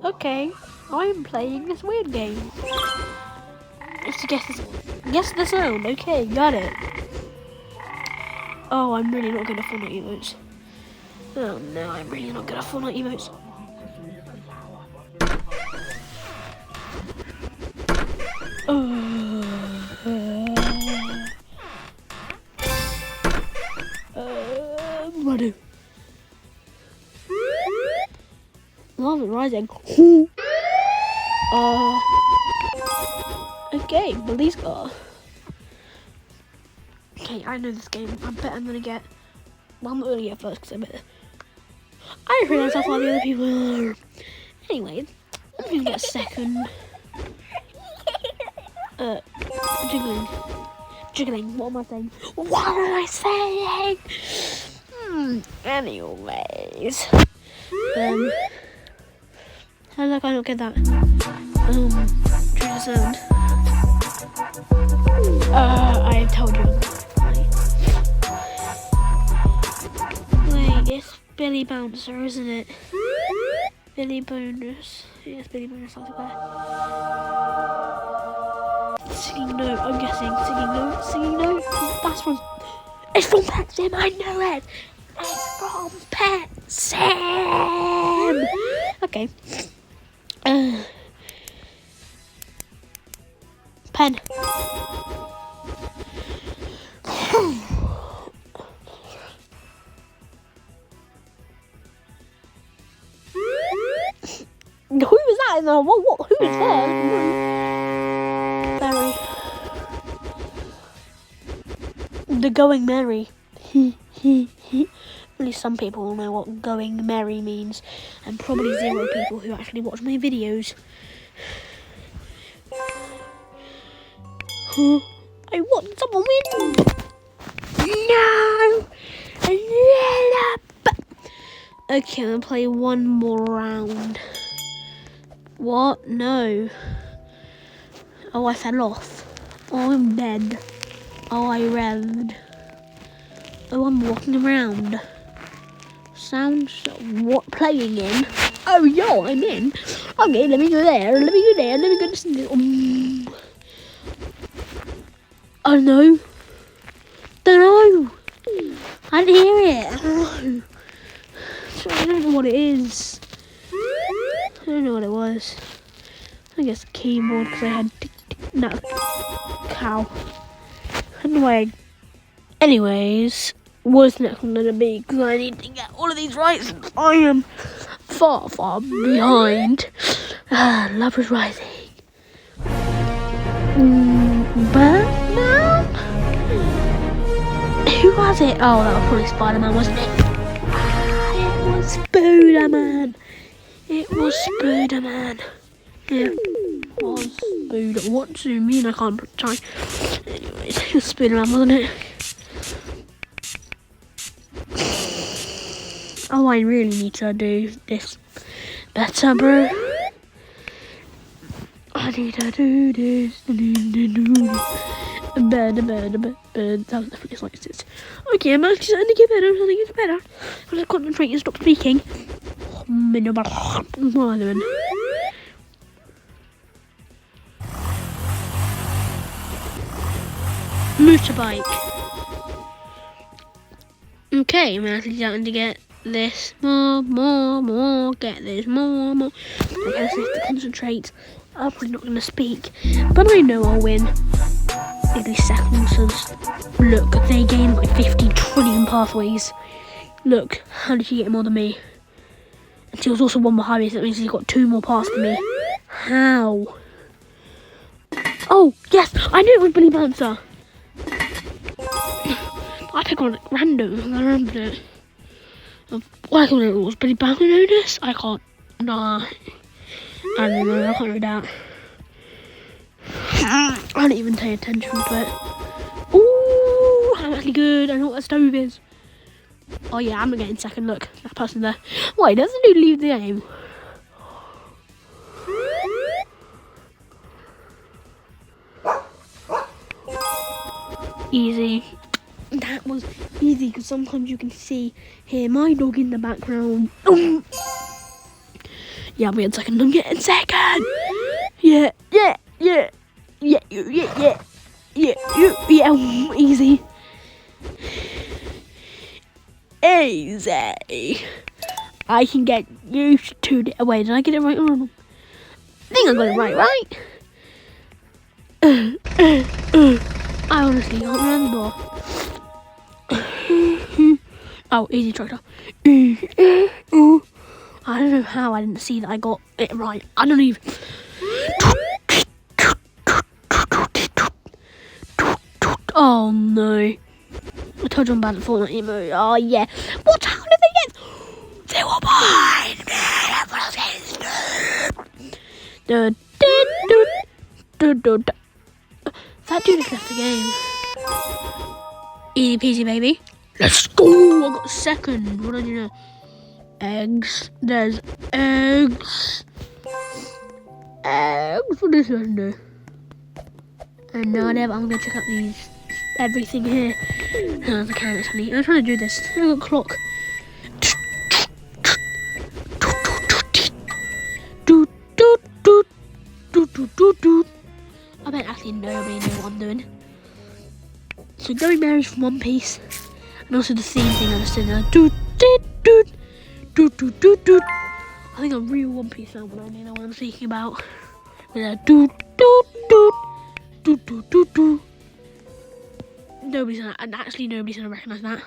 Okay, I'm playing this weird game. Just to guess the sound. Okay, got it. Oh, I'm really not good at Fortnite emotes. Oh no, I'm really not good at Fortnite emotes. What do? Lava rising. Okay, police car. Okay, I know this game. I bet I'm gonna get. Well, I'm not gonna get first because I bet. I didn't realize how far the other people are. Anyway, I'm gonna get second. Jiggling. What am I saying? What am I saying? Anyways, how did I not get that? True the sound. I told you. Wait, it's Billy Bouncer, isn't it? Billy Bonus. Yes, Billy Bonus. I'll go. Singing note. I'm guessing singing note. That's from. It's from Pet Sim. I know it. It's from Pet Sim. Okay. Pen. Who was that in the what? Who was there? Mary. The Going Merry. At least some people will know what Going Merry means, and probably 0 people who actually watch my videos. I want someone win. No. Okay, I'm gonna play one more round. What? No. Oh, I fell off. Oh, I'm dead. Oh, I revved. Oh, I'm walking around. Sounds what playing in? Oh, yo, I'm in. Okay, let me go there. Let me go there. Let me go to some. Oh no. Don't know. I didn't hear it. I don't know what it is. I don't know what it was. I guess keyboard because I had no cow. I don't know why. Anyways, what's next one gonna be? Because I need to get all of these right. Since I am far behind. Love is rising. Batman? Who was it? Oh, that was probably Spider-Man, wasn't it? It was Spider-Man. It was Spider-Man. It was Spider. What do you mean I can't try? Anyways, it was Spider-Man, wasn't it? Oh, I really need to do this better, bro. I need to do this. That was definitely like this. Okay, I'm actually starting to get better. I'm starting to get better. I'm going to concentrate and stop speaking. Motorbike. Okay, I'm actually starting to get this more. Get this more. I guess I have to concentrate. I'm probably not going to speak, but I know I'll win. Maybe seconds. Look, they gain like 50 trillion pathways. Look, how did he get more than me? And he was also one behind me, so that means he's got 2 more paths than me. How? Oh, yes, I knew it was Billy Bouncer. I picked on it random, I remembered it. What I thought it was Billy Bouncer notice? I can't. Nah. I don't know, I can't read that. I don't even pay attention to it. Ooh, I'm actually good. I know what a stove is. Oh yeah, I'm not getting second. Look, that person there. Why doesn't he leave the game? Easy. That was easy because sometimes you can hear my dog in the background. Yeah, I'm getting second. I'm getting second. Yeah. Easy. Easy. I can get used to it. Wait, did I get it right or wrong? I think I got it right? I honestly can't remember. Oh, easy tractor. I don't know how I didn't see that I got it right. I don't even. Oh no. I told you I'm bad at Fortnite emote. Oh yeah. Watch out if it gets. They were behind me. That dude has left the game. Easy peasy, baby. Let's go. I got second. What did you know? Eggs. There's eggs. Eggs. What does this do? And now I'm gonna check out these. Everything here. No, the carrots, honey. I'm trying to do this. I got a clock. I bet actually nobody knows what I'm doing. So Gummy Bears from One Piece, and also the theme thing I just did there. I think I'm real One Piece now, but I know what I'm speaking about. With a nobody's gonna recognise that.